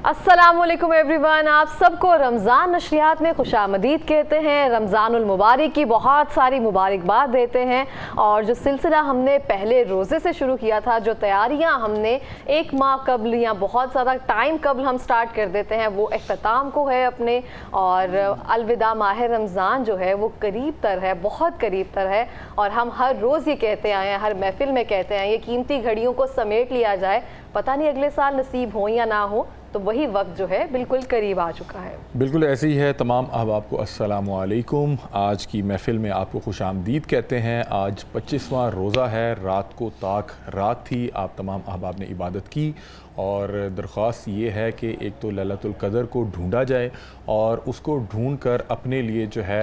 السلام علیکم every one, آپ سب کو رمضان نشریات میں خوش آمدید کہتے ہیں۔ رمضان المبارک کی بہت ساری مبارکباد دیتے ہیں، اور جو سلسلہ ہم نے پہلے روزے سے شروع کیا تھا، جو تیاریاں ہم نے ایک ماہ قبل یا بہت زیادہ ٹائم قبل ہم سٹارٹ کر دیتے ہیں، وہ اختتام کو ہے اپنے، اور الوداع ماہ رمضان جو ہے وہ قریب تر ہے، بہت قریب تر ہے، اور ہم ہر روز یہ کہتے آئے ہیں، ہر محفل میں کہتے ہیں، یہ قیمتی گھڑیوں کو سمیٹ لیا جائے، پتہ نہیں اگلے سال نصیب ہوں یا نہ ہو، تو وہی وقت جو ہے بالکل قریب آ چکا ہے۔ بالکل ایسے ہی ہے۔ تمام احباب کو السلام علیکم۔ آج کی محفل میں آپ کو خوش آمدید کہتے ہیں۔ آج 25واں روزہ ہے، رات کو تاک رات تھی، آپ تمام احباب نے عبادت کی، اور درخواست یہ ہے کہ ایک تو لیلۃ القدر کو ڈھونڈا جائے، اور اس کو ڈھونڈ کر اپنے لیے جو ہے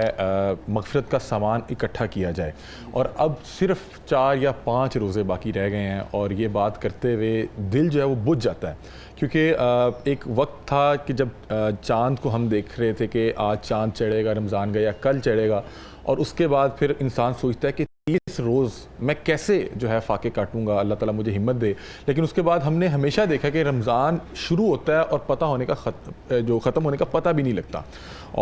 مغفرت کا سامان اکٹھا کیا جائے۔ اور اب صرف 4 یا 5 روزے باقی رہ گئے ہیں، اور یہ بات کرتے ہوئے دل جو ہے وہ بجھ جاتا ہے، کیونکہ ایک وقت تھا کہ جب چاند کو ہم دیکھ رہے تھے کہ آج چاند چڑھے گا، رمضان گیا، کل چڑھے گا، اور اس کے بعد پھر انسان سوچتا ہے کہ 30 روز میں کیسے جو ہے فاقے کاٹوں گا، اللہ تعالیٰ مجھے ہمت دے۔ لیکن اس کے بعد ہم نے ہمیشہ دیکھا کہ رمضان شروع ہوتا ہے اور پتہ ہونے کا جو ختم ہونے کا پتہ بھی نہیں لگتا،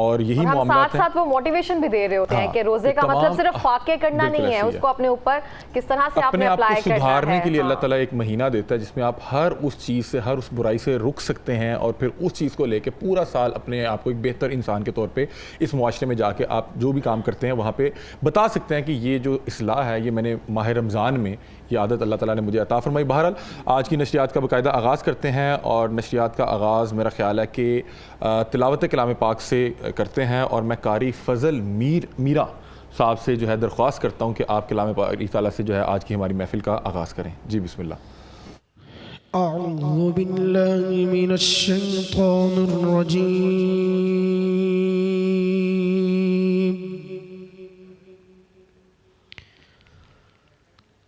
اور یہی معاملات ہیں۔ ساتھ وہ موٹیویشن بھی دے رہے ہوتے ہیں کہ روزے کا مطلب صرف فاقے کرنا نہیں ہے، اس کو اپنے اوپر کس طرح سے آپ نے اپلائی کرنا ہے، اپنے آپ کو سدھارنے کے لیے اللہ تعالیٰ ایک مہینہ دیتا ہے جس میں آپ ہر اس چیز سے، ہر اس برائی سے رک سکتے ہیں، اور پھر اس چیز کو لے کے پورا سال اپنے آپ کو ایک بہتر انسان کے طور پہ اس معاشرے میں جا کے آپ جو بھی کام کرتے ہیں وہاں پہ بتا سکتے ہیں کہ یہ جو اصلاح ہے یہ میں نے ماہ رمضان میں یہ عادت اللہ تعالیٰ نے مجھے عطا فرمائی۔ بہرحال آج کی نشریات کا باقاعدہ آغاز کرتے ہیں، اور نشریات کا آغاز میرا خیال ہے کہ تلاوت کلام پاک سے کرتے ہیں، اور میں قاری فضل میرا صاحب سے جو ہے درخواست کرتا ہوں کہ آپ کلام پاک تعالیٰ سے جو ہے آج کی ہماری محفل کا آغاز کریں۔ جی بسم اللہ۔ اعوذ باللہ من الشیطان الرجیم،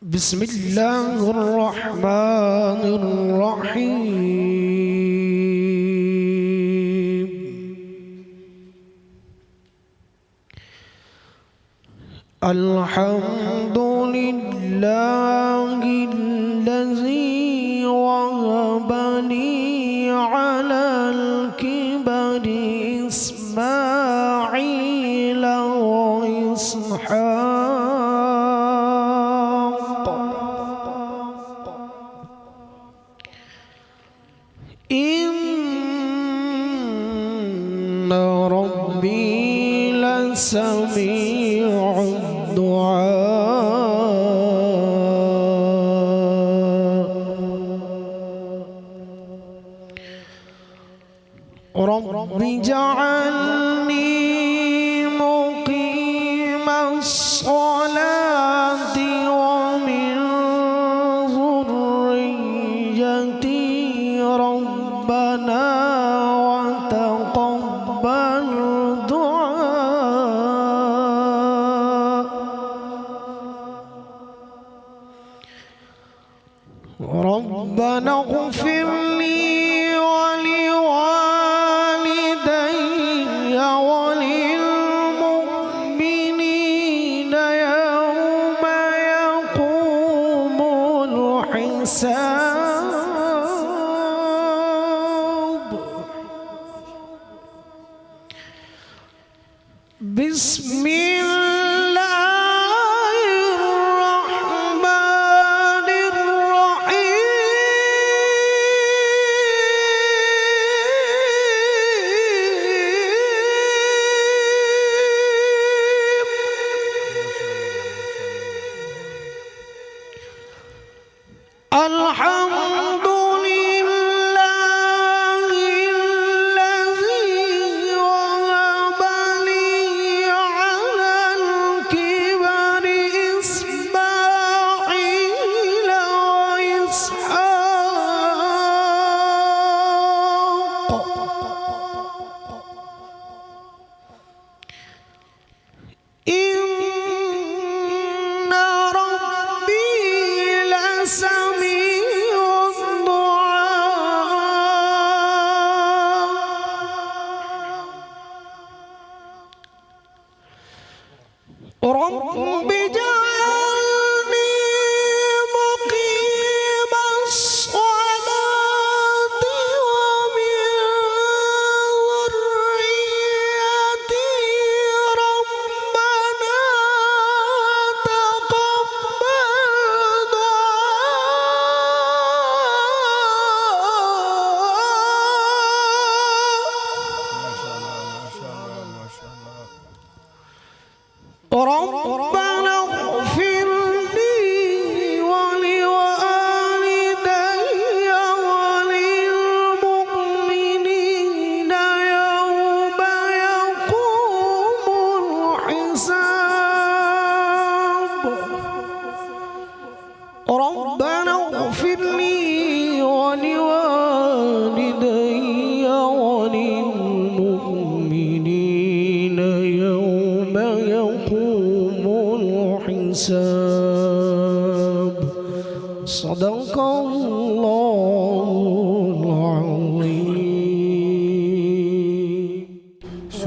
بسم اللہ الرحمن الرحیم، الحمد للہ الذی وهب لي على الكبر إسماعيل وإسحاق إن ربي لسميع الدعاء، رب اجعلني مقيم الصلاة ومن ذريتي ربنا وتقبل دعاء، ربنا اغفر لي وللمؤمنين يوم يقوم الحساب، بسم الله الرحمن الرحيم، الحمد لله الذي وهب لي على الكبر إسماعيل وإسحاق، إن ربي لسميع الدعاء، رب اجعلني مقيم الصلاة ومن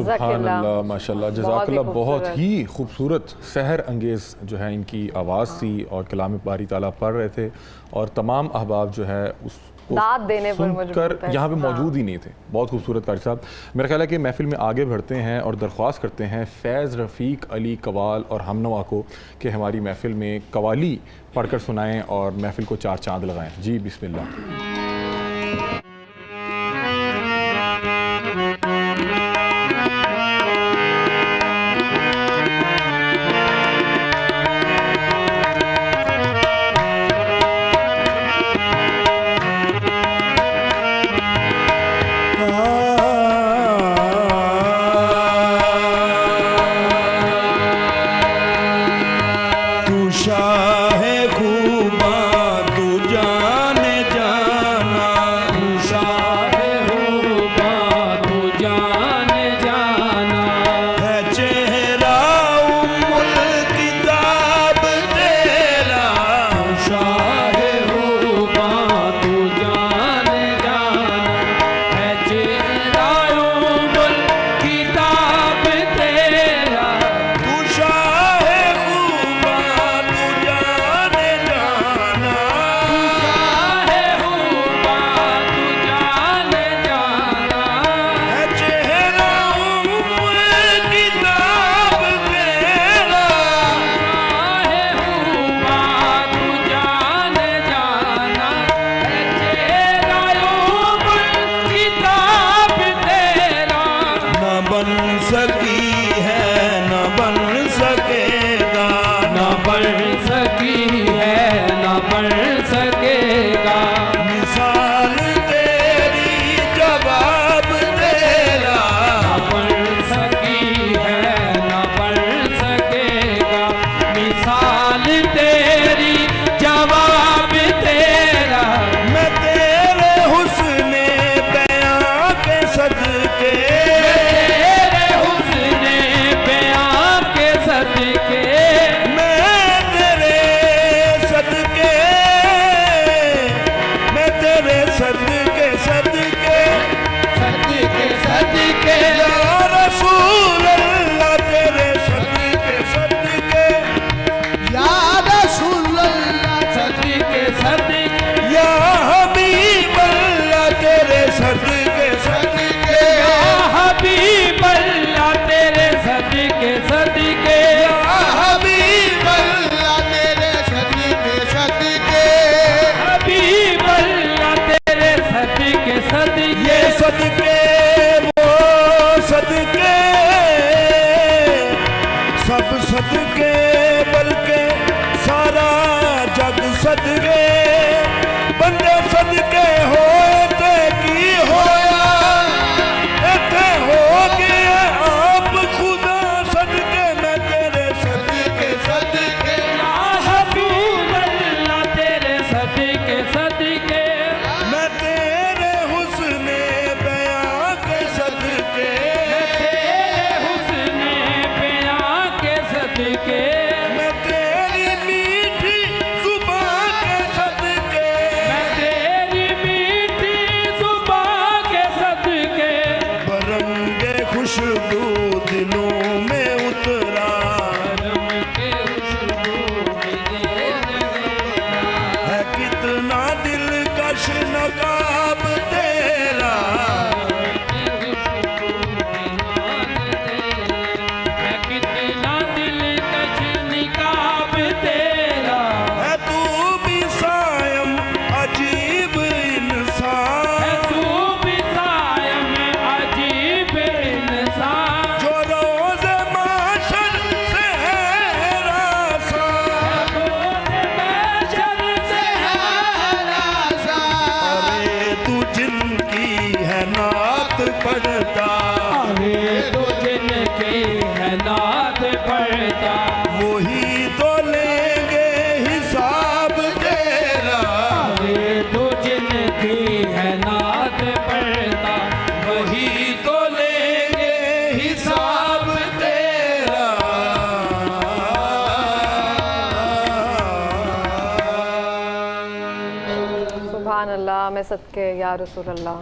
سبحان اللہ ماشاءاللہ جزاک اللہ بہت ہی خوبصورت سحر انگیز جو ہے ان کی آواز تھی اور کلام باری تعالیٰ پڑھ رہے تھے اور تمام احباب جو ہے اس داد دینے پر سن کر یہاں پہ موجود ہی نہیں تھے. بہت خوبصورت قاری صاحب. میرا خیال ہے کہ محفل میں آگے بڑھتے ہیں اور درخواست کرتے ہیں فیض رفیق علی قوال اور ہمنوا کو کہ ہماری محفل میں قوالی پڑھ کر سنائیں اور محفل کو چار چاند لگائیں. جی بسم اللہ. سبحان اللہ میں صدقے یا رسول اللہ.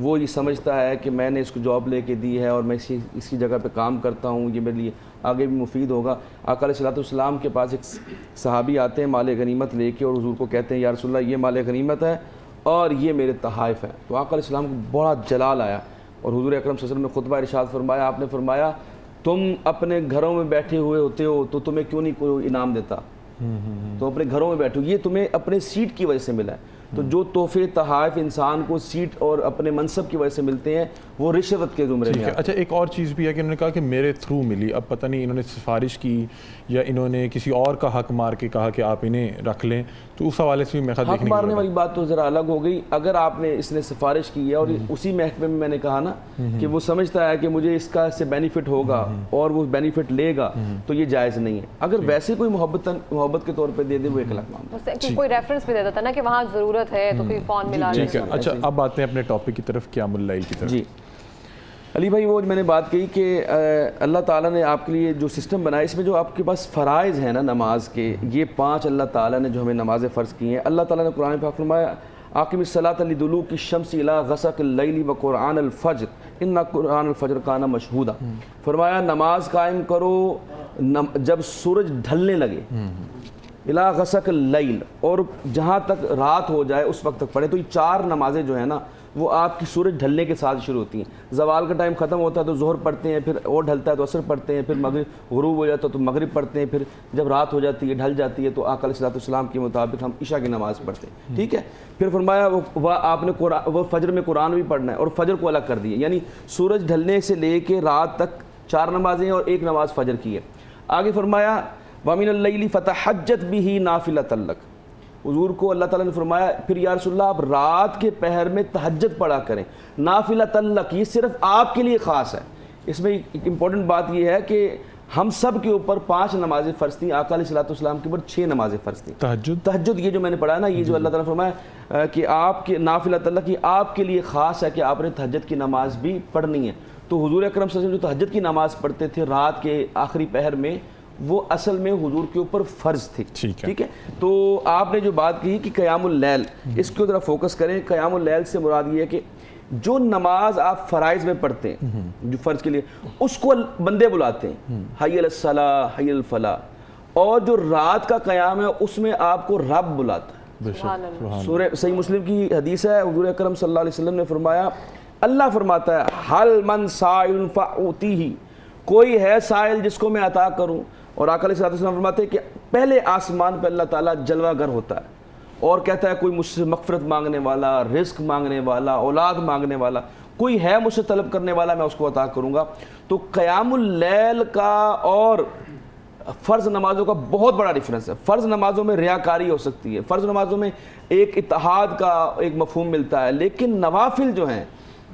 وہ یہ سمجھتا ہے کہ میں نے اس کو جاب لے کے دی ہے اور میں اس کی جگہ پہ کام کرتا ہوں، یہ میرے لیے آگے بھی مفید ہوگا۔ آقا علیہ السلام کے پاس ایک صحابی آتے ہیں مال غنیمت لے کے اور حضور کو کہتے ہیں یا رسول اللہ یہ مال غنیمت ہے اور یہ میرے تحائف ہیں۔ تو آقا علیہ السلام کو بڑا جلال آیا اور حضور اکرم صلی اللہ علیہ وسلم نے خطبہ ارشاد فرمایا، آپ نے فرمایا تم اپنے گھروں میں بیٹھے ہوئے ہوتے ہو تو تمہیں کیوں نہیں کوئی انعام دیتا؟ تو اپنے گھروں میں بیٹھو، یہ تمہیں اپنے سیٹ کی وجہ سے ملا ہے۔ تو جو تحفے تحائف انسان کو سیٹ اور اپنے منصب کی وجہ سے ملتے ہیں وہ رشوت کے زمرے میں۔ اچھا ایک اور چیز بھی ہے کہ انہوں نے کہا کہ میرے تھرو ملی، اب پتہ نہیں انہوں نے سفارش کی یا انہوں نے کسی اور کا حق مار کے کہا کہ آپ انہیں رکھ لیں، تو اس حوالے سے بھی میں حق مارنے والی بات تو ذرا الگ ہو گئی۔ اگر آپ نے اس نے سفارش کی ہے اور اسی محکمے میں نے کہا نا کہ وہ سمجھتا ہے کہ مجھے اس کا سے بینیفٹ ہوگا اور وہ بینیفٹ لے گا تو یہ جائز نہیں ہے۔ اگر ویسے کوئی محبت کے طور پہ دے دے وہ ایک الگ معاملہ ہے۔ کوئی ریفرنس بھی دیتا تھا نا کہ وہاں ضرورت ہے تو پھر فون ملا ٹھیک ہے۔ اچھا اب آتے ہیں اپنے ٹاپک کی طرف، قیام اللیل کی طرف۔ جی علی بھائی، وہ میں نے بات کہی کہ اللہ تعالیٰ نے آپ کے لیے جو سسٹم بنایا اس میں جو آپ کے پاس فرائض ہیں نا نماز کے، یہ 5 اللہ تعالیٰ نے جو ہمیں نمازیں فرض کی ہیں۔ اللہ تعالیٰ نے قرآن پاک فرمایا اقم الصلاۃ لدلوک الشمس الی غسق اللیل وقرآن الفجر ان قرآن الفجر کان مشہودا۔ فرمایا نماز قائم کرو جب سورج ڈھلنے لگے، الی غسق اللیل، اور جہاں تک رات ہو جائے اس وقت تک پڑھے۔ تو یہ 4 نمازیں جو ہیں نا وہ آپ کی سورج ڈھلنے کے ساتھ شروع ہوتی ہیں۔ زوال کا ٹائم ختم ہوتا ہے تو ظہر پڑھتے ہیں، پھر اور ڈھلتا ہے تو عصر پڑھتے ہیں، پھر مغرب غروب ہو جاتا ہے تو مغرب پڑھتے ہیں، پھر جب رات ہو جاتی ہے ڈھل جاتی ہے تو آقا علیہ السلام کے مطابق ہم عشاء کی نماز پڑھتے ہیں، ٹھیک ہے۔ پھر فرمایا وہ آپ نے وہ فجر میں قرآن بھی پڑھنا ہے اور فجر کو الگ کر دیا، یعنی سورج ڈھلنے سے لے کے رات تک 4 نمازیں اور 1 نماز فجر کی ہے۔ آگے فرمایا وَمِنَ اللَّيْلِ فَتَحَجَّتْ بِهِ نَافِلَةً لَكَ۔ حضور کو اللہ تعالیٰ نے فرمایا پھر یا رسول اللہ آپ رات کے پہر میں تہجد پڑھا کریں، نافلۃ لک، یہ صرف آپ کے لیے خاص ہے۔ اس میں ایک امپورٹنٹ بات یہ ہے کہ ہم سب کے اوپر 5 نمازیں فرض تھیں، آقا علیہ السلام کے اوپر 6 نمازیں فرض تھیں۔ تہجد یہ جو میں نے پڑھا نا، یہ جو اللہ تعالیٰ نے فرمایا کہ آپ کے نافلۃ لک، یہ آپ کے لیے خاص ہے کہ آپ نے تہجد کی نماز بھی پڑھنی ہے۔ تو حضور اکرم صلی اللہ علیہ وسلم جو تہجد کی نماز پڑھتے تھے رات کے آخری پہر میں، وہ اصل میں حضور کے اوپر فرض تھی، ٹھیک ہے۔ تو آپ نے جو بات کی کہ قیام اللیل، اس کو ذرا فوکس کریں۔ قیام اللیل سے مراد یہ ہے کہ جو نماز آپ فرائض میں پڑھتے ہیں جو فرض کے لیے، اس کو بندے بلاتے ہیں حی علی الصلاۃ حی علی الفلاح، اور جو رات کا قیام ہے اس میں آپ کو رب بلاتا ہے۔ سورہ صحیح مسلم کی حدیث ہے، حضور اکرم صلی اللہ علیہ وسلم نے فرمایا، اللہ فرماتا ہے حل من سائل فاعطیہ، کوئی ہے سائل جس کو میں عطا کروں۔ اور آقا علیہ السلام فرماتے ہیں کہ پہلے آسمان پہ اللہ تعالیٰ جلوہ گر ہوتا ہے اور کہتا ہے کوئی مجھ سے مغفرت مانگنے والا، رزق مانگنے والا، اولاد مانگنے والا، کوئی ہے مجھ سے طلب کرنے والا، میں اس کو عطا کروں گا۔ تو قیام اللیل کا اور فرض نمازوں کا بہت بڑا ڈیفرنس ہے۔ فرض نمازوں میں ریاکاری ہو سکتی ہے، فرض نمازوں میں ایک اتحاد کا ایک مفہوم ملتا ہے، لیکن نوافل جو ہیں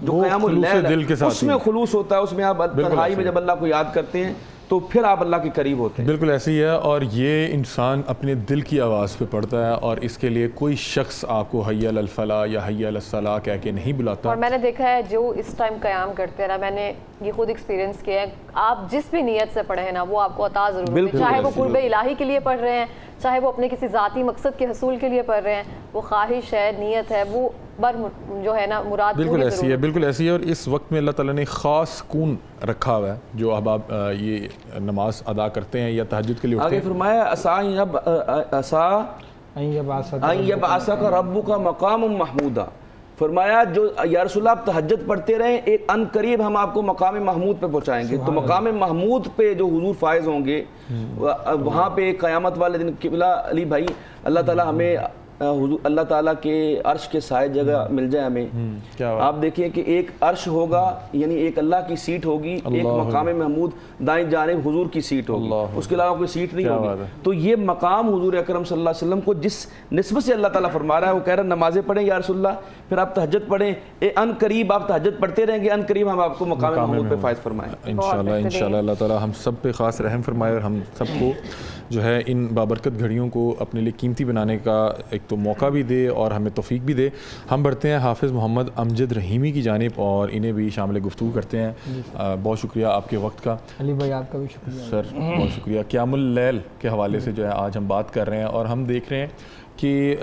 جو قیام اللیل ہے اس میں خلوص ہوتا ہے، اس میں آپ تنہائی میں جب اللہ کو یاد کرتے ہیں تو پھر آپ اللہ کے قریب ہوتے ہیں۔ بالکل ایسے ہی ہے، اور یہ انسان اپنے دل کی آواز پہ پڑھتا ہے اور اس کے لیے کوئی شخص آپ کو حی علی الفلاح یا حی علی الصلاح کہہ کے نہیں بلاتا۔ اور میں نے دیکھا ہے جو اس ٹائم قیام کرتے ہیں نا، میں نے یہ خود ایکسپیرینس کیا ہے، آپ جس بھی نیت سے پڑھے ہیں نا وہ آپ کو عطا ضرور ہوتی ہے، چاہے وہ قرب الہی کے لیے پڑھ رہے ہیں، چاہے وہ اپنے کسی ذاتی مقصد کے حصول کے لیے پڑھ رہے ہیں، وہ خواہش ہے، نیت ہے، وہ جو ہے نا مراد بالکل ایسی ہے، بالکل ایسی ہے۔ اور اس وقت میں اللہ تعالیٰ نے خاص سکون رکھا ہوا ہے جو اب آپ یہ نماز ادا کرتے ہیں یا تہجد کے لیے اٹھتے ہیں۔ آگے فرمایا عسیٰ ان یبعثک ربک مقام محمودا، فرمایا جو یا رسول اللہ آپ تہجد پڑھتے رہیں، ایک ان قریب ہم آپ کو مقام محمود پہ پہنچائیں گے۔ تو مقام محمود پہ جو حضور فائز ہوں گے وہاں پہ قیامت والے دن قبلہ علی بھائی اللہ تعالیٰ ہمیں اللہ تعالیٰ کے عرش کے سائے جگہ مل جائے ہمیں۔ آپ دیکھیں کہ ایک عرش ہوگا، یعنی ایک اللہ کی سیٹ ہوگی، ایک مقام محمود دائیں جانب حضور کی سیٹ ہوگی، اس کے علاوہ کوئی سیٹ نہیں ہوگی۔ تو یہ مقام حضور اکرم صلی اللہ علیہ وسلم کو جس نسبت سے اللہ تعالیٰ فرما رہا ہے، وہ کہہ رہا ہے نمازیں پڑھیں یا رسول اللہ، پھر آپ تہجد پڑھیں، ان قریب آپ تہجد پڑھتے رہیں گے، ان قریب ہم آپ کو مقام محمود پہ فائز فرمائیں۔ انشاءاللہ اللہ تعالیٰ ہم سب پہ خاص رحم فرمائے اور ہم سب کو جو ہے ان بابرکت گھڑیوں کو اپنے لیے قیمتی بنانے کا ایک تو موقع بھی دے اور ہمیں توفیق بھی دے۔ ہم بڑھتے ہیں حافظ محمد امجد رحیمی کی جانب اور انہیں بھی شامل گفتگو کرتے ہیں۔ بہت شکریہ آپ کے وقت کا۔ علی بھائی آپ کا بھی شکریہ سر، بہت شکریہ۔ قیام اللیل کے حوالے سے جو ہے آج ہم بات کر رہے ہیں اور ہم دیکھ رہے ہیں کہ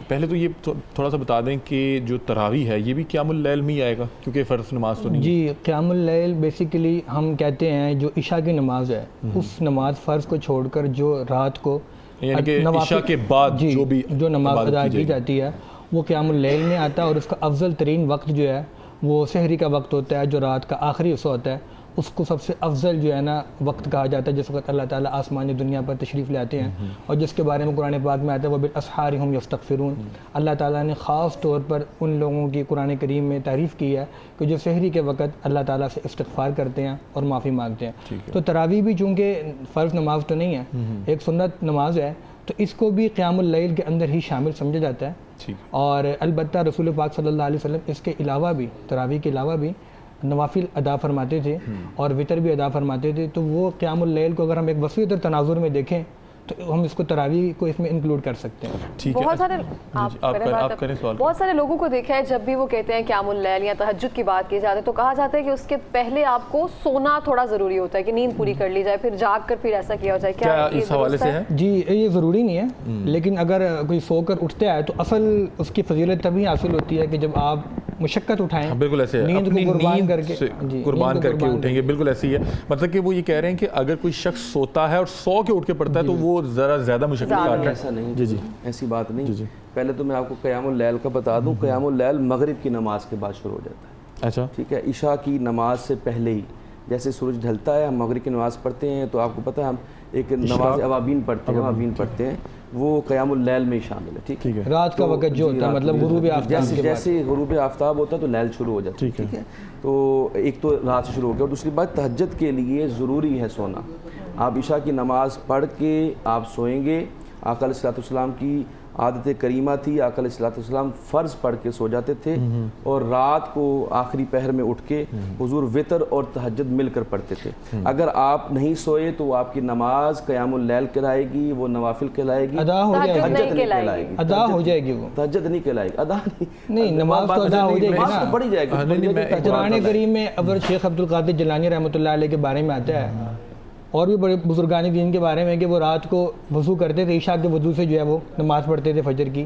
پہلے تو یہ تھوڑا سا بتا دیں کہ جو تراویح ہے یہ بھی قیام اللیل میں ہی آئے گا کیونکہ فرض نماز تو نہیں ہے؟ جی قیام اللیل بیسیکلی ہم کہتے ہیں جو عشاء کی نماز ہے اس نماز فرض کو چھوڑ کر جو رات کو یعنی کہ عشاء کے بعد جی جو نماز ادا کی جاتی ہے وہ قیام اللیل میں آتا ہے، اور اس کا افضل ترین وقت جو ہے وہ سحری کا وقت ہوتا ہے جو رات کا آخری حصہ ہوتا ہے، اس کو سب سے افضل جو ہے نا وقت کہا جاتا ہے جس وقت اللہ تعالیٰ آسمانی دنیا پر تشریف لے آتے ہیں، اور جس کے بارے میں قرآن پاک میں آتا ہے وَبِالْأَسْحَارِ هُمْ يَسْتَغْفِرُونَ۔ اللہ تعالیٰ نے خاص طور پر ان لوگوں کی قرآن کریم میں تعریف کی ہے کہ جو سحری کے وقت اللہ تعالیٰ سے استغفار کرتے ہیں اور معافی مانگتے ہیں۔ تو تراویح بھی چونکہ فرض نماز تو نہیں ہے، ایک سنت نماز ہے، تو اس کو بھی قیام اللیل کے اندر ہی شامل سمجھا جاتا ہے۔ اور البتہ رسول پاک صلی اللہ علیہ وسلم اس کے علاوہ بھی تراویح کے علاوہ بھی نوافل ادا فرماتے تھے اور وطر بھی ادا فرماتے تھے، تو وہ قیام اللیل کو اگر ہم ایک وسیع تر تناظر میں دیکھیں تو ہم اس کو تراویح کو اس میں انکلوڈ کر سکتے ہیں۔ بہت سارے لوگوں کو دیکھا ہے جب بھی وہ کہتے ہیں قیام اللیل یا تہجد کی بات کی جاتی ہے تو کہا جاتا ہے کہ اس کے پہلے آپ کو سونا تھوڑا ضروری ہوتا ہے کہ نیند پوری کر لی جائے، پھر جاگ کر پھر ایسا کیا جائے، کیا اس حوالے سے ہے؟ جی یہ ضروری نہیں ہے، لیکن اگر کوئی سو کر اٹھتا ہے تو اصل اس کی فضیلت تبھی حاصل ہوتی ہے کہ جب آپ مشقت اٹھائیں، بالکل ایسے نیند کو قربان کر کے اٹھیں گے، بالکل ایسی ہے۔ مطلب کہ وہ یہ کہہ رہے ہیں کہ اگر کوئی شخص سوتا ہے اور سو کے اٹھ کے پڑتا ہے تو وہ ذرا زیادہ مشقت کرتا ہے۔ ایسا نہیں، جی ایسی بات نہیں۔ پہلے تو میں آپ کو قیام اللیل کا بتا دوں، قیام اللیل مغرب کی نماز کے بعد شروع ہو جاتا ہے۔ اچھا ٹھیک ہے، عشاء کی نماز سے پہلے ہی، جیسے سورج ڈھلتا ہے ہم مغرب کی نماز پڑھتے ہیں تو آپ کو پتہ ہے ہم ایک نماز اوابین پڑھتے ہیں، وہ قیام اللیل میں ہی شامل ہے۔ ٹھیک ہے، رات کا وقت جو ہوتا ہے مطلب غروب آفتاب کے بعد، جیسے غروب آفتاب ہوتا ہے تو لیل شروع ہو جاتی ہے۔ ٹھیک ہے، تو ایک تو رات سے شروع ہو گیا، اور دوسری بات تہجد کے لیے ضروری ہے سونا۔ آپ عشاء کی نماز پڑھ کے آپ سوئیں گے، آقا علیہ الصلوۃ والسلام کی عادت کریمہ تھی، آقا علیہ الصلوۃ والسلام فرض پڑھ کے سو جاتے تھے اور رات کو آخری پہر میں اٹھ کے حضور وطر اور تہجد مل کر پڑھتے تھے۔ اگر آپ نہیں سوئے تو آپ کی نماز قیام اللیل کہلائے گی، وہ نوافل کہلائے گی، ادا ہو جائے گی، تہجد نہیں کہلائے گی، ادا ہو جائے گی، وہ تہجد نہیں کہلائے گی، ادا نہیں، نماز تو ادا ہو جائے گی نماز تو نا، پڑھی جائے گی۔ قرآن کریم میں اگر شیخ عبد القادر جیلانی رحمۃ اللہ علیہ کے بارے میں آتا ہے اور بھی بڑے بزرگان دین کے بارے میں کہ وہ رات کو وضو کرتے تھے، عشاء کے وضو سے جو ہے وہ نماز پڑھتے تھے فجر کی،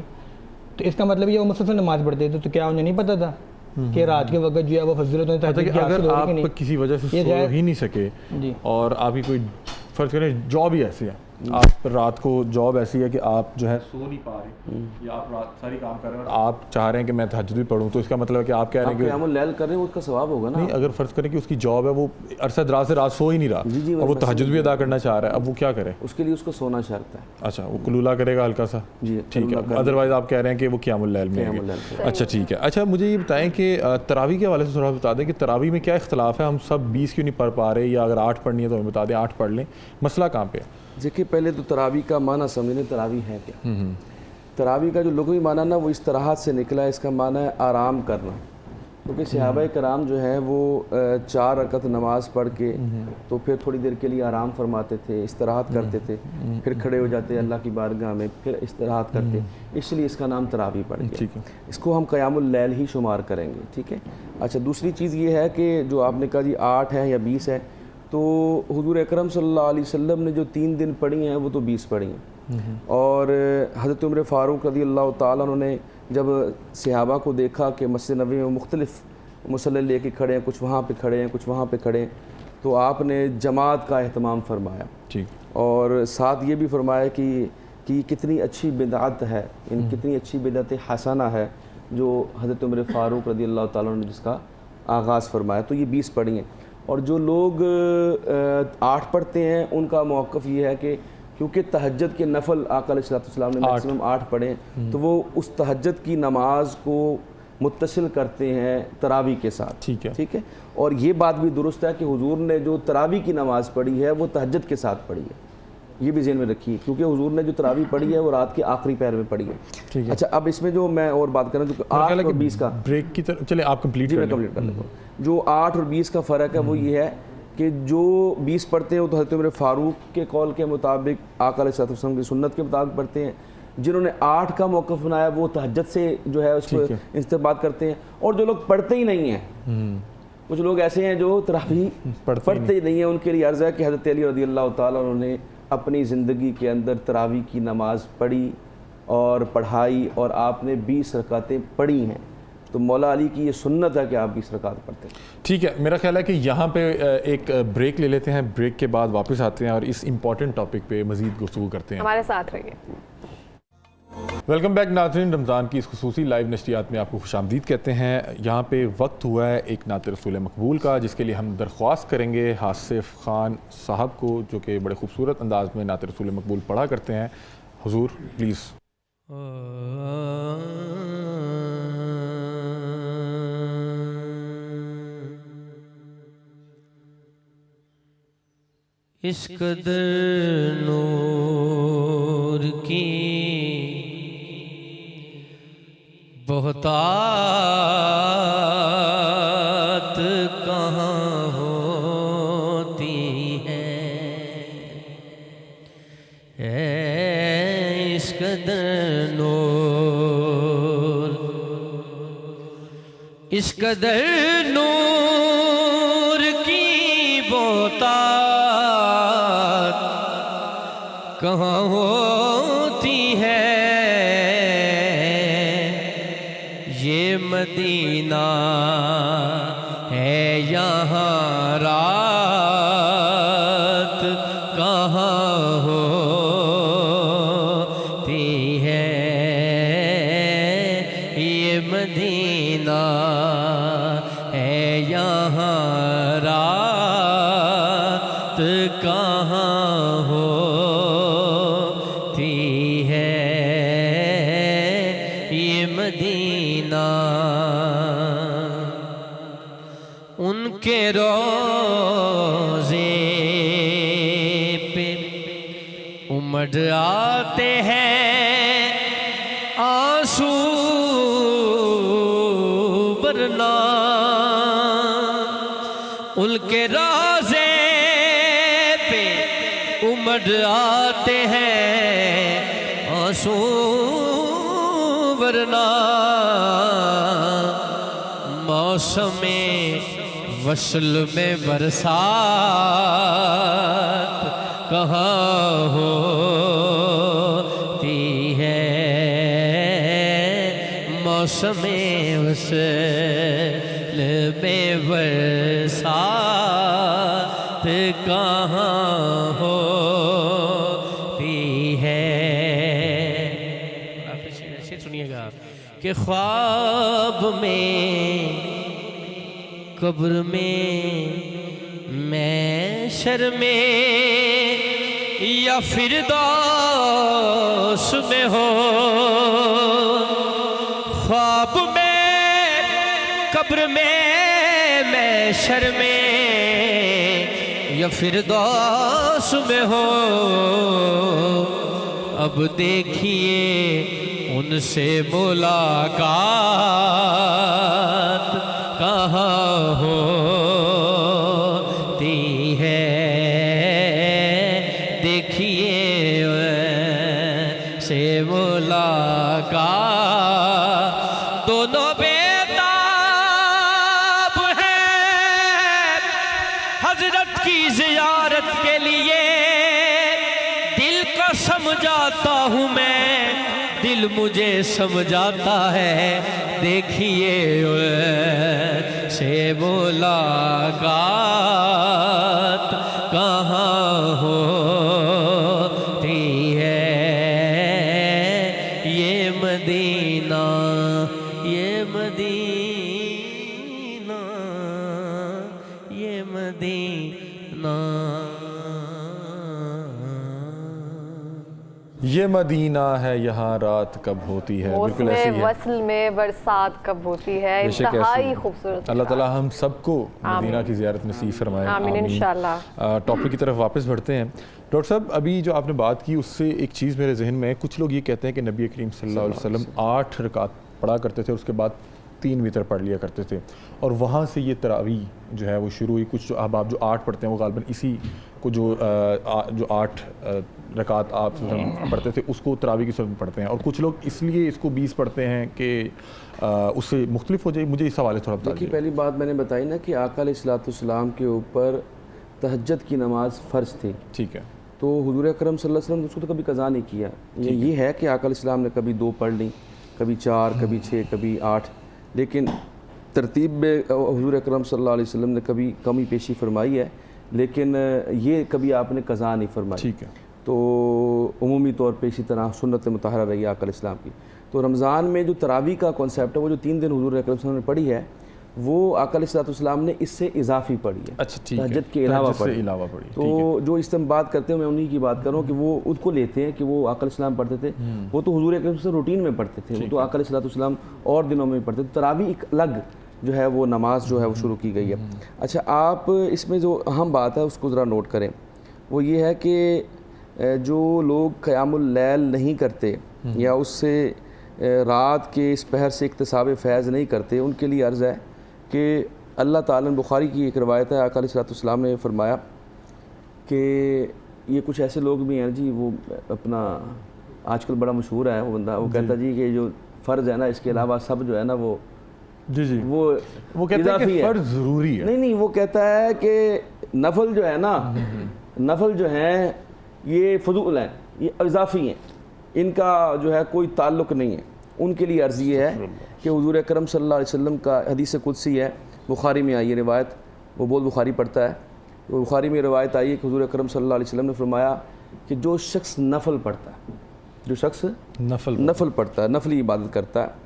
تو اس کا مطلب یہ وہ مسلسل نماز پڑھتے تھے، تو کیا انہیں نہیں پتہ تھا کہ رات کے وقت جو ہے وہ فضیلت ہوتی ہے؟ اگر آپ کسی وجہ سے سو ہی نہیں سکے اور آپ کی کوئی فرض کریں جاب ہی ایسی ہے، آپ رات کو جاب ایسی ہے کہ آپ جو ہے سو نہیں پا رہے یا آپ رات ساری کام کر رہے ہیں اور آپ چاہ رہے ہیں کہ میں تہجد بھی پڑھوں، تو اس کا مطلب ہے کہ آپ کہہ رہے ہیں کہ قیام اللیل کر رہے ہیں، اس کا ثواب ہوگا نا۔ نہیں، اگر فرض کریں کہ اس کی جاب ہے، وہ عرصہ دراز سے رات سو ہی نہیں رہا اور وہ تہجد بھی ادا کرنا چاہ رہا ہے، اب وہ کیا کرے؟ اس کے لیے اس کو سونا شرط ہے۔ اچھا، وہ قلولہ کرے گا ہلکا سا؟ جی ٹھیک ہے، ادروائز آپ کہہ رہے ہیں کہ وہ قیام اللیل میں ہے۔ اچھا ٹھیک ہے۔ اچھا مجھے یہ بتائیں کہ تراویح کے حوالے سے تھوڑا بتا دیں کہ تراویح میں کیا اختلاف ہے، ہم سب 20 کیوں نہیں پڑھ پا رہے، یا اگر 8 پڑھنی ہے تو ہمیں بتا دیں 8 پڑھ لیں، مسئلہ کہاں پہ ہے؟ دیکھیے پہلے تو تراویح کا معنی سمجھنے، تراویح ہے کیا؟ تراویح کا جو لغوی معنی نا وہ اس طرح سے نکلا ہے، اس کا معنی ہے آرام کرنا، کیونکہ صحابہ کرام جو ہیں وہ 4 رکعت نماز پڑھ کے تو پھر تھوڑی دیر کے لیے آرام فرماتے تھے، استراحت کرتے تھے، پھر کھڑے ہو جاتے اللہ کی بارگاہ میں، پھر استراحت کرتے، اس لیے اس کا نام تراویح پڑ گیا۔ اس کو ہم قیام اللیل ہی شمار کریں گے۔ ٹھیک ہے۔ اچھا دوسری چیز یہ ہے کہ جو آپ نے کہا جی 8 ہے یا 20 ہے، تو حضور اکرم صلی اللہ علیہ وسلم نے جو 3 دن پڑھی ہیں وہ تو 20 پڑھی ہیں، اور حضرت عمر فاروق رضی اللہ تعالیٰ عنہ نے جب صحابہ کو دیکھا کہ مسجد نبوی میں مختلف مصلی لے کے کھڑے ہیں، کچھ وہاں پہ کھڑے ہیں، کچھ وہاں پہ کھڑے ہیں، تو آپ نے جماعت کا اہتمام فرمایا، اور ساتھ یہ بھی فرمایا کہ کتنی اچھی بدعت ہے، کتنی اچھی بدعت حسنہ ہے جو حضرت عمر فاروق رضی اللہ تعالیٰ عنہ نے جس کا آغاز فرمایا۔ تو یہ 20 پڑھی ہیں، اور جو لوگ 8 پڑھتے ہیں ان کا موقف یہ ہے کہ کیونکہ تہجد کے نفل آقا علیہ الصلوۃ والسلام نے میکسیمم 8 پڑھے ہیں، تو وہ اس تہجد کی نماز کو متصل کرتے ہیں تراویح کے ساتھ۔ ٹھیک ہے، اور یہ بات بھی درست ہے کہ حضور نے جو تراویح کی نماز پڑھی ہے وہ تہجد کے ساتھ پڑھی ہے، یہ بھی ذہن میں رکھیے، کیونکہ حضور نے جو تراویح پڑھی ہے وہ رات کے آخری پہر میں پڑھی ہے۔ اچھا اب اس میں جو میں اور بات کر رہا ہوں، جو 8 اور 20 کا بریک کی طرف چلے آپ کمپلیٹ کر لیتا ہوں، جو 8 اور 20 کا فرق ہے وہ یہ ہے کہ جو 20 پڑھتے ہیں وہ تو حضرت عمر فاروق کے قول کے مطابق آقا علیہ الصلوۃ والسلام کی سنت کے مطابق پڑھتے ہیں، جنہوں نے 8 کا موقف بنایا وہ تہجد سے جو ہے اس کو استعمال کرتے ہیں، اور جو لوگ پڑھتے ہی نہیں ہیں، کچھ لوگ ایسے ہیں جو تراویح پڑھتے ہی نہیں ہیں، ان کے لیے عرض ہے کہ حضرت علی رضی اللہ تعالیٰ عنہ نے اپنی زندگی کے اندر تراویح کی نماز پڑھی اور پڑھائی اور آپ نے 20 رکعتیں پڑھی ہیں، تو مولا علی کی یہ سنت ہے کہ آپ 20 رکعت پڑھتے ہیں۔ ٹھیک ہے، میرا خیال ہے کہ یہاں پہ ایک بریک لے لیتے ہیں، بریک کے بعد واپس آتے ہیں اور اس امپورٹنٹ ٹاپک پہ مزید گفتگو کرتے ہیں۔ ہمارے ساتھ رہیے۔ ویلکم بیک ناظرین، رمضان کی اس خصوصی لائیو نشریات میں آپ کو خوش آمدید کہتے ہیں۔ یہاں پہ وقت ہوا ہے ایک نعت رسول مقبول کا، جس کے لیے ہم درخواست کریں گے حاسف خان صاحب کو، جو کہ بڑے خوبصورت انداز میں نعت رسول مقبول پڑھا کرتے ہیں۔ حضور پلیز۔ اس قدر نور کی بہتات کہاں ہوتی ہے، اس قدر نور، اس قدر نور کی بہتات کہاں ہوتی ہے، یہ مدینہ ہے یہاں رات کہاں ہوتی ہے، یہ مدینہ ہے یہاں رات کہاں ہوتی ہے، یہ مدینہ ان کے روزے پہ امڑ آتے ہیں آنسو برنا، ان کے روزے پہ امڑ آتے ہیں آنسو برنا، موسم وصل میں برسات کہاں ہوتی ہے، موسم وصل میں برسات کہاں ہوتی ہے۔ آپ ایسے سنیے گا کہ خواب میں قبر میں محشر میں یا فردوس میں ہو، خواب میں قبر میں محشر میں یا فردوس میں ہو، اب دیکھیے ان سے ملاقات کہاں ہوتی ہے، دیکھیے سے ملاقات، دونوں بیتاب ہیں حضرت کی زیارت کے لیے، دل کو سمجھاتا ہوں میں، دل مجھے سمجھاتا ہے، دیکھیے سے ملاقات کہاں ہوتی ہے، یہ مدینہ، یہ مدینہ، یہ مدینہ، یہ مدینہ ہے یہاں رات کب ہوتی ہے، بالکل ایسی ہے، وصل میں برسات کب ہوتی ہے، انتہائی خوبصورت۔ اللہ تعالیٰ ہم سب کو مدینہ کی زیارت نصیب فرمائے، آمین انشاءاللہ۔ ٹاپک کی طرف واپس بڑھتے ہیں۔ ڈاکٹر صاحب ابھی جو آپ نے بات کی اس سے ایک چیز میرے ذہن میں ہے، کچھ لوگ یہ کہتے ہیں کہ نبی کریم صلی اللہ علیہ وسلم 8 رکعت پڑھا کرتے تھے، اس کے بعد 3 وتر پڑھ لیا کرتے تھے، اور وہاں سے یہ تراویح جو ہے وہ شروع ہوئی۔ کچھ احباب جو 8 پڑھتے ہیں وہ غالباً اسی کو جو 8 رکعت آپ پڑھتے تھے اس کو تراویح کی صورت میں پڑھتے ہیں، اور کچھ لوگ اس لیے اس کو 20 پڑھتے ہیں کہ اس سے مختلف ہو جائے۔ مجھے اس حوالے تھوڑا بتا دیجیے۔ پہلی بات میں نے بتائی نا کہ آقا علیہ الصلوۃ والسلام کے اوپر تہجد کی نماز فرض تھی، ٹھیک ہے، تو تو حضور اکرم صلی اللہ علیہ وسلم نے اس کو تو کبھی قضا نہیں کیا. یہ ہے کہ آقا علیہ السلام نے کبھی 2 پڑھ لی, کبھی 4, کبھی 6, کبھی 8, لیکن ترتیب میں حضور اکرم صلی اللہ علیہ وسلم نے کبھی کمی پیشی فرمائی ہے, لیکن یہ کبھی آپ نے قضا نہیں فرمائی. ٹھیک ہے. تو عمومی طور پہ اسی طرح سنت مطہرہ رہی ہے آقا علیہ السلام کی. تو رمضان میں جو تراویح کا کانسیپٹ ہے, وہ جو 3 دن حضور اکرم صلی اللہ علیہ وسلم نے پڑھی ہے, وہ آقا علیہ السلام نے اس سے اضافی پڑھی ہے. اچھا ٹھیک ہے, تہجد کے علاوہ پڑھی. تو جو استنباط کرتے ہیں, میں انہی کی بات کر رہا ہوں کہ وہ ان کو لیتے ہیں کہ وہ آقا علیہ السلام پڑھتے تھے, وہ تو حضور اکرم سے روٹین میں پڑھتے تھے, وہ تو آقا علیہ السلام اور دنوں میں پڑھتے تھے. تراویح ایک الگ جو ہے وہ نماز جو ہے وہ شروع کی گئی ہے. اچھا, آپ اس میں جو اہم بات ہے اس کو ذرا نوٹ کریں, وہ یہ ہے کہ جو لوگ قیام اللیل نہیں کرتے یا اس سے رات کے اس پہر سے اکتساب فیض نہیں کرتے, ان کے لیے عرض ہے کہ اللہ تعالیٰ نے, بخاری کی ایک روایت ہے, آقا علیہ السلام نے فرمایا کہ یہ کچھ ایسے لوگ بھی ہیں جی, وہ اپنا آج کل بڑا مشہور ہے وہ بندہ, وہ کہتا جی کہ جو فرض ہے نا اس کے علاوہ سب جو ہے نا وہ جی وہ کہتا ہے کہ فرض ضروری ہے. نہیں, وہ کہتا ہے کہ نفل جو ہے نا, نفل جو ہیں یہ فضول ہیں, یہ اضافی ہیں, ان کا جو ہے کوئی تعلق نہیں ہے. ان کے لیے عرض یہ ہے کہ حضور اکرم صلی اللہ علیہ وسلم کا حدیث قدسی ہے, بخاری میں آئی ہے روایت, وہ بہت بخاری پڑھتا ہے, تو بخاری میں روایت آئی ہے کہ حضور اکرم صلی اللہ علیہ وسلم نے فرمایا کہ جو شخص نفل پڑھتا ہے, جو شخص نفل پڑھتا ہے, نفلی عبادت کرتا ہے,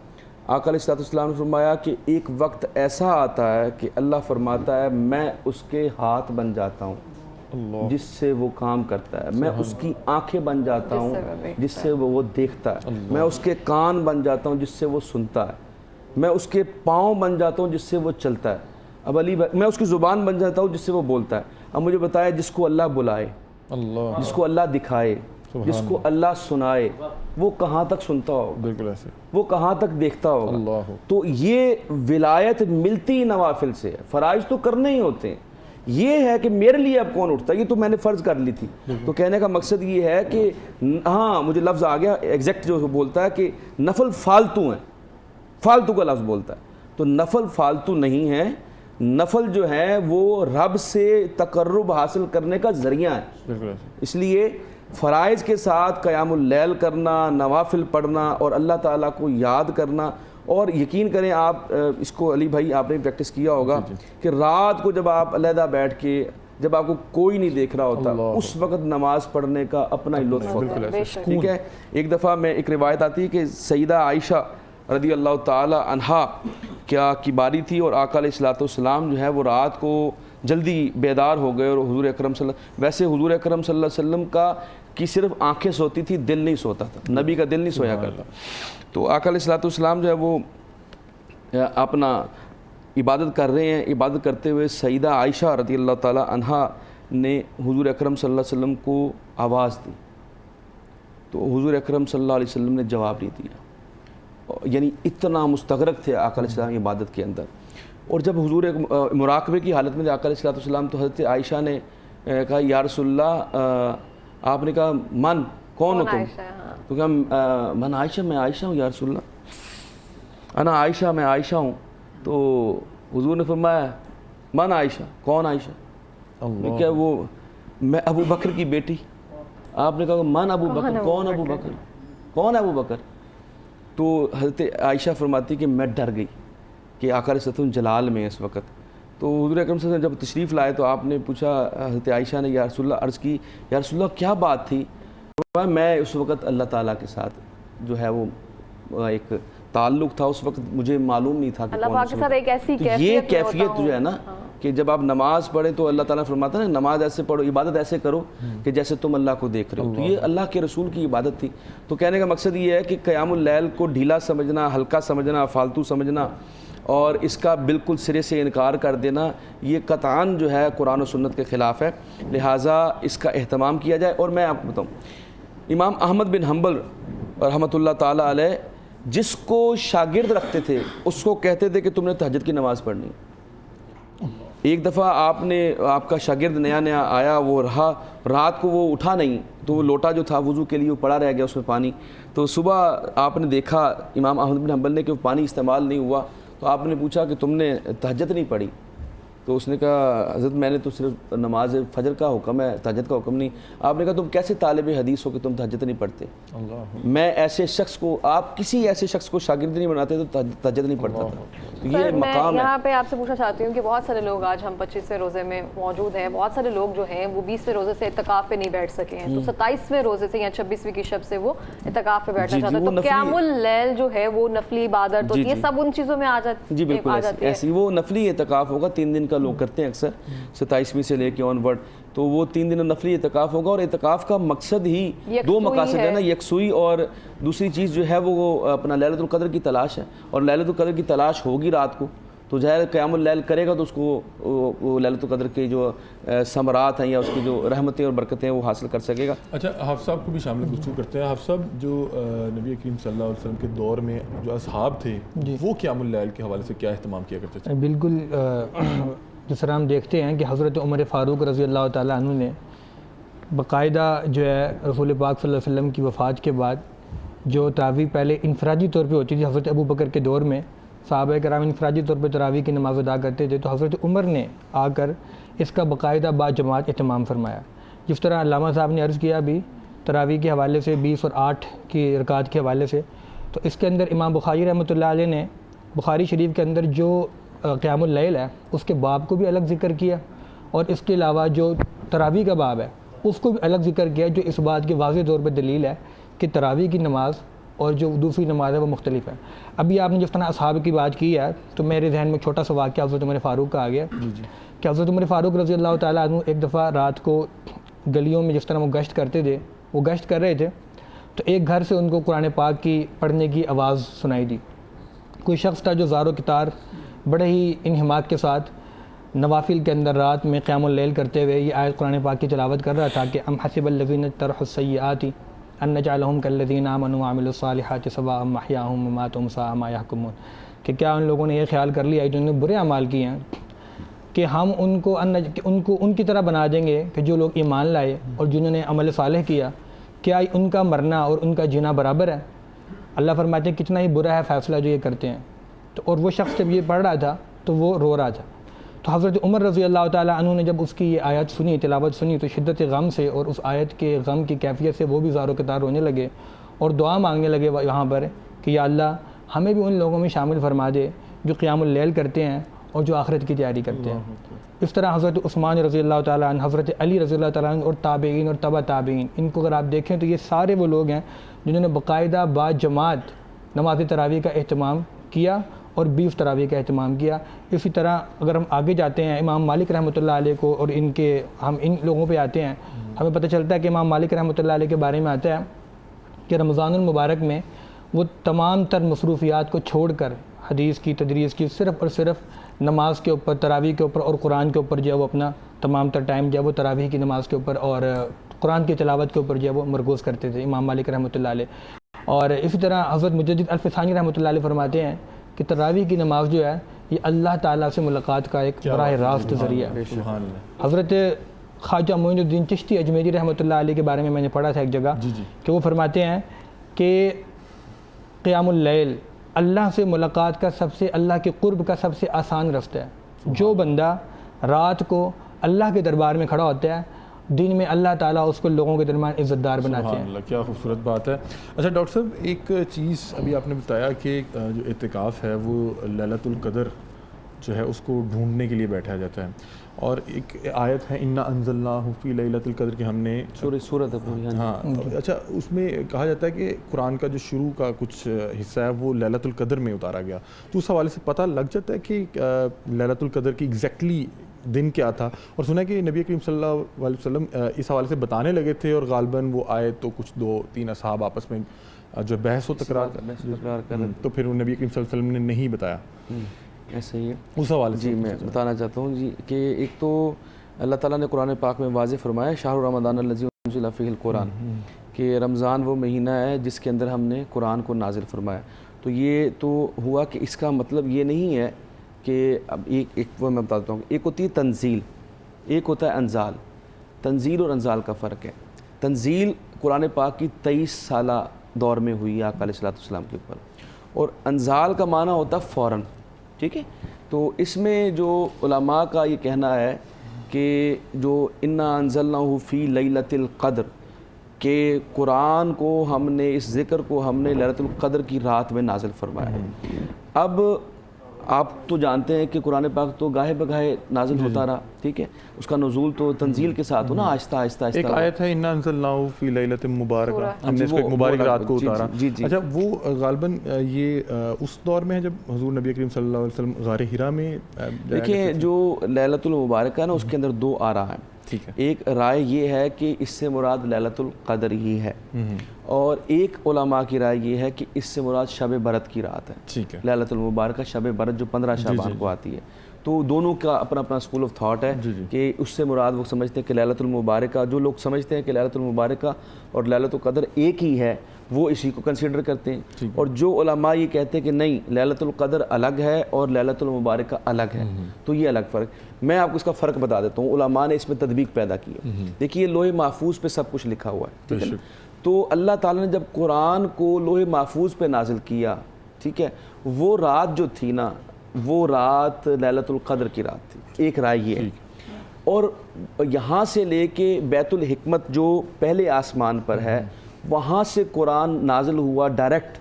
آقا علیہ السلام نے فرمایا کہ ایک وقت ایسا آتا ہے کہ اللہ فرماتا ہے میں اس کے ہاتھ بن جاتا ہوں جس سے وہ کام کرتا ہے, میں اس کی آنکھیں بن جاتا ہوں جس سے وہ دیکھتا ہے, میں اس کے کان بن جاتا ہوں جس سے وہ سنتا ہے, میں اس کے پاؤں بن جاتا ہوں جس سے وہ چلتا ہے. اب علی میں اس کی زبان بن جاتا ہوں جس سے وہ بولتا ہے. اب مجھے بتائے, جس کو اللہ بلائے, جس کو اللہ دکھائے, جس کو اللہ سنائے, وہ کہاں تک سنتا ہوگا, بالکل ایسے, وہ کہاں تک دیکھتا ہوگا. تو یہ ولایت ملتی نوافل سے ہے, فرائض تو کرنے ہی ہوتے ہیں. یہ ہے کہ میرے لیے اب کون اٹھتا ہے, یہ تو میں نے فرض کر لی تھی. تو کہنے کا مقصد یہ ہے کہ ہاں مجھے لفظ آ گیا ایگزیکٹ جو بولتا ہے کہ نفل فالتو ہیں, فالتو کا لفظ بولتا ہے. تو نفل فالتو نہیں ہے, نفل جو ہے وہ رب سے تقرب حاصل کرنے کا ذریعہ ہے. اس لیے فرائض کے ساتھ قیام اللیل کرنا, نوافل پڑھنا اور اللہ تعالیٰ کو یاد کرنا. اور یقین کریں آپ اس کو علی بھائی آپ نے پریکٹس کیا ہوگا کہ رات کو جب آپ علیحدہ بیٹھ کے, جب آپ کو کوئی نہیں دیکھ رہا ہوتا, اس وقت نماز پڑھنے کا اپنا ہی لطف ہوتا ہے. ٹھیک ہے. ایک دفعہ میں ایک روایت آتی ہے کہ سیدہ عائشہ رضی اللہ تعالی عنہا کیا کی باری تھی, اور آقا علیہ السلام جو ہے وہ رات کو جلدی بیدار ہو گئے, اور حضور اکرم ویسے حضور اکرم صلی اللہ علیہ وسلم کی صرف آنکھیں سوتی تھی, دل نہیں سوتا تھا, نبی کا دل نہیں سویا کرتا. تو آقا علیہ السلام جو ہے وہ اپنا عبادت کر رہے ہیں, عبادت کرتے ہوئے سیدہ عائشہ رضی اللہ تعالی عنہا نے حضور اکرم صلی اللہ علیہ وسلم کو آواز دی, تو حضور اکرم صلی اللہ علیہ وسلم نے جواب نہیں دیا. یعنی اتنا مستغرق تھے آقا علیہ السلام عبادت کے اندر. اور جب حضور مراقبے کی حالت میں آقا علیہ السلام, تو حضرت عائشہ نے کہا یا رسول اللہ, آپ نے کہا من کون ہو تم, تو کہا من عائشہ, میں عائشہ ہوں یا رسول اللہ, انا عائشہ, میں عائشہ ہوں. تو حضور نے فرمایا من عائشہ, کون عائشہ, میں کیا وہ میں ابو بکر کی بیٹی. آپ نے کہا من ابو بکر, کون ابو بکر, کون ہے ابو بکر. تو حضرت عائشہ فرماتی کہ میں ڈر گئی کہ آقا علیہ السلام جلال میں اس وقت. تو حضور اکرم صلی اللہ علیہ وسلم جب تشریف لائے تو آپ نے پوچھا, حضرت عائشہ نے یا رسول اللہ عرض کی, یا رسول اللہ کیا بات تھی. میں اس وقت اللہ تعالیٰ کے ساتھ جو ہے وہ ایک تعلق تھا, اس وقت مجھے معلوم نہیں تھا کہ اللہ پاک کے ساتھ ایک ایسی یہ کیفیت جو ہے نا کہ جب آپ نماز پڑھیں تو اللہ تعالیٰ فرماتا ہے نا, نماز ایسے پڑھو, عبادت ایسے کرو کہ جیسے تم اللہ کو دیکھ رہے ہو. تو یہ اللہ کے رسول کی عبادت تھی. تو کہنے کا مقصد یہ ہے کہ قیام اللیل کو ڈھیلا سمجھنا, ہلکا سمجھنا, فالتو سمجھنا اور اس کا بالکل سرے سے انکار کر دینا, یہ قطعاً جو ہے قرآن و سنت کے خلاف ہے. لہٰذا اس کا اہتمام کیا جائے. اور میں آپ کو بتاؤں, امام احمد بن حنبل رحمۃ اللہ تعالیٰ علیہ جس کو شاگرد رکھتے تھے اس کو کہتے تھے کہ تم نے تہجد کی نماز پڑھنی. ایک دفعہ آپ کا شاگرد نیا آیا, وہ رہا, رات کو وہ اٹھا نہیں, تو وہ لوٹا جو تھا وضو کے لیے وہ پڑا رہ گیا اس میں پانی. تو صبح آپ نے دیکھا امام احمد بن حنبل نے کہ وہ پانی استعمال نہیں ہوا, تو آپ نے پوچھا کہ تم نے تہجد نہیں پڑھی. تو اس نے کہا حضرت میں نے تو صرف نماز فجر کا حکم ہے، تہجد کا حکم نہیں۔ آپ نے کہا تم کیسے طالب حدیث ہو کہ تم تہجد نہیں پڑھتے؟ میں ایسے شخص کو، آپ کسی ایسے شخص کو شاگرد نہیں بناتے تو تہجد نہیں پڑھتا تھا۔ تو یہ سر، میں مقام ہے۔ یہاں پہ آپ سے پوچھنا چاہتی ہوں کہ بہت سارے لوگ آج ہم 25ویں روزے میں موجود ہیں، بہت سارے لوگ جو ہیں وہ 20ویں روزے سے اعتکاف پہ نہیں بیٹھ سکے ہیں، تو 27ویں روزے سے یا 26ویں کی شب سے وہ اعتکاف پہ بیٹھنا چاہتے ہیں، تو قیام اللیل جو ہے وہ نفلی عبادت ہوتی ہے، سب ان چیزوں میں آ جاتی ہے؟ جی بالکل ایسی وہ نفلی اعتکاف ہوگا، 3 دن کا لوگ کرتے ہیں اکثر 27ویں سے لے کے آن ورڈ، تو وہ 3 دن نفلی اعتکاف ہوگا۔ اور اعتکاف کا مقصد ہی 2 مقاصد ہے نا، یکسوئی اور دوسری چیز جو ہے وہ اپنا لیلۃ القدر کی تلاش ہے، اور لیلۃ القدر کی تلاش ہوگی رات کو، تو ظاہر قیام اللیل کرے گا تو اس کو لیلۃ القدر کے جو ثمرات ہیں یا اس کی جو رحمتیں اور برکتیں وہ حاصل کر سکے گا۔ اچھا، حافظ صاحب کو بھی شامل گفتگو کرتے ہیں۔ حافظ صاحب، جو نبی کریم صلی اللہ علیہ وسلم کے دور میں جو اصحاب تھے وہ قیام اللیل کے حوالے سے کیا اہتمام کیا کرتے تھے؟ بالکل، جس طرح ہم دیکھتے ہیں کہ حضرت عمر فاروق رضی اللہ تعالیٰ عنہ نے باقاعدہ جو ہے رسول پاک صلی اللہ علیہ وسلم کی وفات کے بعد جو تراویح پہلے انفرادی طور پہ ہوتی تھی، حضرت ابو بکر کے دور میں صحابہ کرام انفرادی طور پہ تراویح کی نماز ادا کرتے تھے، تو حضرت عمر نے آ کر اس کا باقاعدہ با جماعت اہتمام فرمایا۔ جس طرح علامہ صاحب نے عرض کیا بھی تراویح کے حوالے سے 20 اور 8 کی رکعت کے حوالے سے، تو اس کے اندر امام بخاری رحمۃ اللہ علیہ نے بخاری شریف کے اندر جو قیام اللیل ہے اس کے باب کو بھی الگ ذکر کیا، اور اس کے علاوہ جو تراویح کا باب ہے اس کو بھی الگ ذکر کیا، جو اس بات کے واضح طور پہ دلیل ہے کہ تراویح کی نماز اور جو دوسری نماز ہے وہ مختلف ہے۔ ابھی آپ نے جس طرح اصحاب کی بات کی ہے تو میرے ذہن میں چھوٹا سا واقعہ حضرت عمر فاروق کا آ گیا کہ حضرت عمر فاروق رضی اللہ تعالیٰ عنہ ایک دفعہ رات کو گلیوں میں جس طرح وہ گشت کرتے تھے، وہ گشت کر رہے تھے، تو ایک گھر سے ان کو قرآن پاک کی پڑھنے کی آواز سنائی دی۔ کوئی شخص تھا جو زار و کتار بڑے ہی انہماک کے ساتھ نوافل کے اندر رات میں قیام اللیل کرتے ہوئے یہ آیت قرآن پاک کی تلاوت کر رہا تھا کہ ام حسب الذین اجترحوا السیئات ان نجعلہم کالذین آمنوا وعملوا الصالحات سواء محیاہم ومماتہم ساء ما یحکمون، کہ کیا ان لوگوں نے یہ خیال کر لیا ہے جنہوں نے برے اعمال کیے ہیں کہ ہم ان کو ان کی طرح بنا دیں گے کہ جو لوگ ایمان لائے اور جنہوں نے عمل صالح کیا، کیا ان کا مرنا اور ان کا جینا برابر ہے؟ اللہ فرماتے ہیں کتنا ہی برا ہے فیصلہ جو یہ کرتے ہیں۔ تو اور وہ شخص جب یہ پڑھ رہا تھا تو وہ رو رہا تھا، تو حضرت عمر رضی اللہ تعالیٰ عنہ نے جب اس کی یہ آیت سنی، تلاوت سنی، تو شدت غم سے اور اس آیت کے غم کی کیفیت سے وہ بھی زار و کتار رونے لگے اور دعا مانگنے لگے وہاں پر کہ یا اللہ ہمیں بھی ان لوگوں میں شامل فرما دے جو قیام اللیل کرتے ہیں اور جو آخرت کی تیاری کرتے ہیں۔ اس طرح حضرت عثمان رضی اللہ تعالیٰ عنہ، حضرت علی رضی اللہ تعالیٰ عنہ اور تابعین اور تبع تابعین، ان کو اگر آپ دیکھیں تو یہ سارے وہ لوگ ہیں جنہوں نے باقاعدہ با جماعت نماز تراویح کا اہتمام کیا اور 20 تراویح کا اہتمام کیا۔ اسی طرح اگر ہم آگے جاتے ہیں امام مالک رحمۃ اللہ علیہ کو اور ہم ان لوگوں پہ آتے ہیں، ہمیں پتہ چلتا ہے کہ امام مالک رحمۃ اللہ علیہ کے بارے میں آتا ہے کہ رمضان المبارک میں وہ تمام تر مصروفیات کو چھوڑ کر حدیث کی تدریس کی صرف اور صرف نماز کے اوپر، تراویح کے اوپر اور قرآن کے اوپر جو ہے وہ اپنا تمام تر ٹائم جو ہے وہ تراویح کی نماز کے اوپر اور قرآن کی تلاوت کے اوپر جو ہے وہ مرکوز کرتے تھے امام مالک رحمۃ اللہ علیہ۔ اور اسی طرح حضرت مجدد الفسانی رحمۃ اللہ علیہ فرماتے ہیں کہ تراویح کی نماز جو ہے یہ اللہ تعالیٰ سے ملاقات کا ایک براہ راست ذریعہ ہے۔ حضرت خواجہ معین الدین چشتی اجمیری رحمۃ اللہ علیہ کے بارے میں نے پڑھا تھا ایک جگہ کہ وہ فرماتے ہیں کہ قیام اللیل اللہ سے ملاقات کا اللہ کے قرب کا سب سے آسان رستہ ہے۔ جو بندہ رات کو اللہ کے دربار میں کھڑا ہوتا ہے، دن میں اللہ تعالیٰ اس کو لوگوں کے درمیان عزت دار بناتے ہیں۔ اللہ، کیا خوبصورت بات ہے۔ اچھا ڈاکٹر صاحب، ایک چیز ابھی آپ نے بتایا کہ جو اعتکاف ہے وہ لیلۃ القدر جو ہے اس کو ڈھونڈنے کے لیے بیٹھا جاتا ہے، اور ایک آیت ہے انا انزلناہ فی لیلۃ القدر کی ہم نے سورۃ ہاں اچھا اس میں کہا جاتا ہے کہ قرآن کا جو شروع کا کچھ حصہ ہے وہ لیلۃ القدر میں اتارا گیا، تو اس حوالے سے پتہ لگ جاتا ہے کہ لیلۃ القدر کی ایگزیکٹلی دن کیا تھا؟ اور سنا ہے کہ نبی کریم صلی اللہ علیہ وسلم اس حوالے سے بتانے لگے تھے اور غالباً وہ آئے تو کچھ 2-3 اصحاب آپس میں جو بحث و تکرار کر تو پھر نبی کریم صلی اللہ علیہ وسلم نے نہیں بتایا، ایسا ہی ہے اس حوالے سے جی میں بتانا چاہتا ہوں جی کہ ایک تو اللہ تعالیٰ نے قرآن پاک میں واضح فرمایا شہر رمضان الذی انزل فیہ القرآن، کہ رمضان وہ مہینہ ہے جس کے اندر ہم نے قرآن کو نازل فرمایا۔ تو یہ تو ہوا کہ اس کا مطلب یہ نہیں ہے کہ اب ایک وہ میں بتاتا ہوں، ایک ہوتی ہے تنزیل، ایک ہوتا ہے انزال۔ تنزیل اور انزال کا فرق ہے۔ تنزیل قرآن پاک کی 23 سالہ دور میں ہوئی آقا علیہ الصلوۃ والسلام کے اوپر، اور انزال کا معنی ہوتا ہے فوراً، ٹھیک ہے؟ تو اس میں جو علماء کا یہ کہنا ہے کہ جو انا انزلناہ فی لیلۃ القدر، کہ قرآن کو ہم نے، اس ذکر کو ہم نے لیلۃ القدر کی رات میں نازل فرمایا ہے۔ اب آپ تو جانتے ہیں کہ قرآن پاک تو گاہے بگاہے نازل ہوتا رہا، ٹھیک ہے، اس کا نزول تو تنزیل کے ساتھ ہو نا، آہستہ آہستہ ایک آیت ہے انا انزلناہ فی لیلۃ مبارکہ، ہم نے اس کو ایک مبارک رات کو اتارا۔ اچھا، وہ غالباً یہ اس دور میں ہے جب حضور نبی کریم صلی اللہ علیہ وسلم غار حرا میں دیکھیں جو لیلۃ المبارکہ ہے نا، اس کے اندر دو آراء ہیں۔ ٹھیک ہے، ایک رائے یہ ہے کہ اس سے مراد لیلۃ القدر ہی ہے، اور ایک علماء کی رائے یہ ہے کہ اس سے مراد شب برات کی رات ہے۔ ٹھیک ہے، لیلۃ المبارکہ شب برات جو 15 شعبان کو آتی ہے، تو دونوں کا اپنا اپنا اسکول آف تھاٹ ہے کہ اس سے مراد وہ سمجھتے ہیں کہ لیلۃ المبارکہ، جو لوگ سمجھتے ہیں کہ لیلۃ المبارکہ اور لیلۃ القدر ایک ہی ہے، وہ اسی کو کنسیڈر کرتے ہیں، اور جو علماء یہ کہتے ہیں کہ نہیں، لیلۃ القدر الگ ہے اور لیلۃ المبارکہ الگ ہے، تو یہ الگ فرق۔ میں آپ کو اس کا فرق بتا دیتا ہوں، علماء نے اس میں تطبیق پیدا کی ہے۔ دیکھیے لوح محفوظ پہ سب کچھ لکھا ہوا ہے، ٹھیک ہے نا؟ تو اللہ تعالیٰ نے جب قرآن کو لوح محفوظ پہ نازل کیا، ٹھیک ہے، وہ رات جو تھی نا، وہ رات لیلۃ القدر کی رات تھی، ایک رائے یہ ہے۔ اور یہاں سے لے کے بیت الحکمت جو پہلے آسمان پر ہے، وہاں سے قرآن نازل ہوا ڈائریکٹ،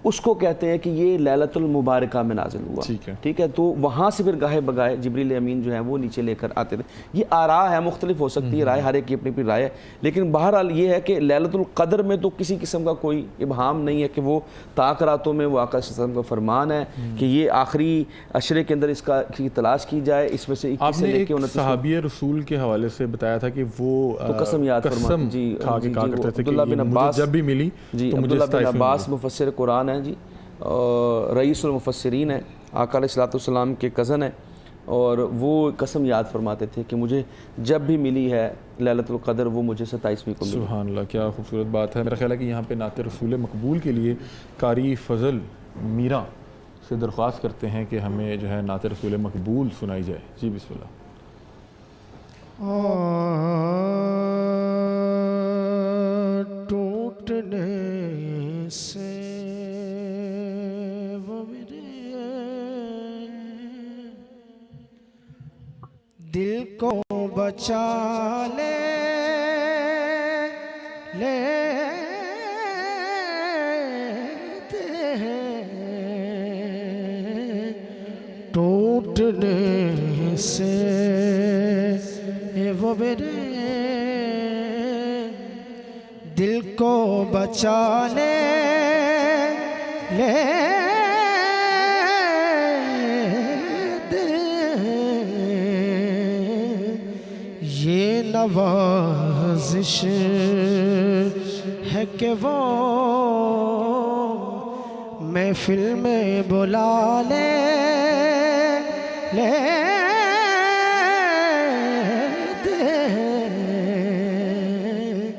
اس کو کہتے ہیں کہ یہ لیلۃ المبارکہ میں نازل ہوا، ٹھیک ہے۔ تو وہاں سے پھر گاہے بگاہے جبریل امین جو ہیں وہ نیچے لے کر آتے تھے۔ یہ آراء ہے، مختلف ہو سکتی ہے رائے، ہر ایک کی اپنی اپنی رائے ہے، لیکن بہرحال یہ ہے کہ لیلۃ القدر میں تو کسی قسم کا کوئی ابہام نہیں ہے کہ وہ طاق راتوں میں، وہ آقا صلی اللہ علیہ وسلم کا فرمان ہے کہ یہ آخری عشرے کے اندر اس کا کی تلاش کی جائے، اس میں سے 21 سے لے کے 29 صحابی رسول کے حوالے سے بتایا تھا کہ وہ قسم یاد فرماتے، جی کھا کے کہا کرتے تھے کہ عبداللہ بن عباس جب بھی ملی جی، تو مجھے عبداللہ بن عباس مفسر قرآن ہیں جی، رئیس المفسرین ہیں، آقا علیہ الصلوۃ والسلام کے کزن ہیں، اور وہ قسم یاد فرماتے تھے کہ مجھے جب بھی ملی ہے لیلۃ القدر، وہ مجھے 27ویں کو ملی۔ سبحان اللہ، کیا خوبصورت بات ہے۔ میرا خیال ہے کہ یہاں پہ نعت رسول مقبول کے لیے قاری فضل میرا سے درخواست کرتے ہیں کہ ہمیں جو ہے نعت رسول مقبول سنائی جائے۔ جی بسم اللہ۔ ٹوٹنے سے وہ میرے دل کو بچا لیتے ہیں، ٹوٹنے سے وہ میرے دل کو بچا لیتے ہیں، یہ نوازش ہے کہ وہ محفل میں بلا لیتے ہیں،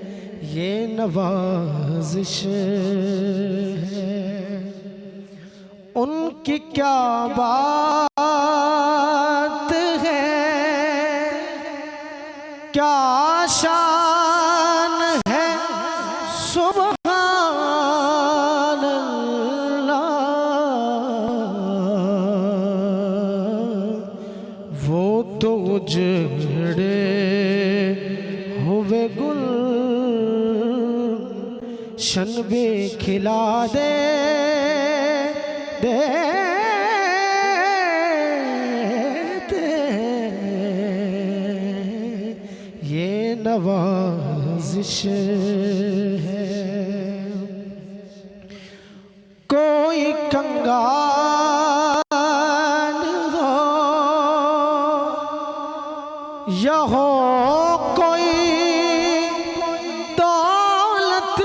یہ نوازش ہے۔ ان کی کیا بات ہے، کیا شان ہے، سبحان اللہ، وہ تو اجڑے ہوئے گل شن بھی کھلا دیتے ہیں، یہ نوازش ہے۔ کوئی کنگال ہو یا ہو کوئی دولت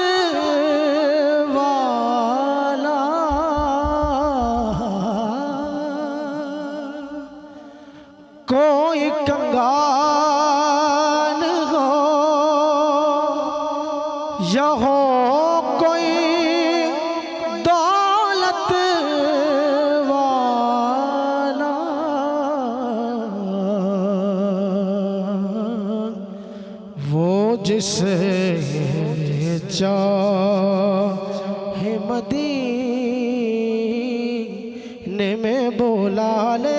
والا، کوئی کنگال ہو یا ہو کوئی دولت والا، وہ جسے چاہے مدینے میں بول بلا لیتے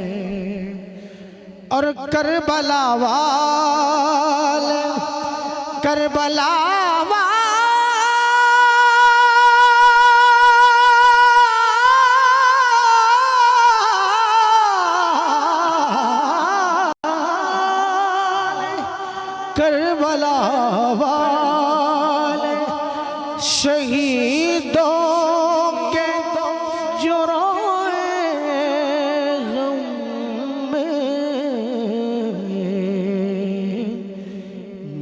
ہیں اور کربلا والے کربلا کربلا والے شہیدوں کے جو روئے غم میں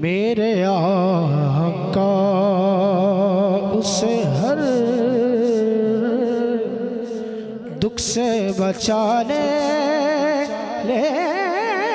میرے آقا اسے ہر دکھ سے بچانے لیتے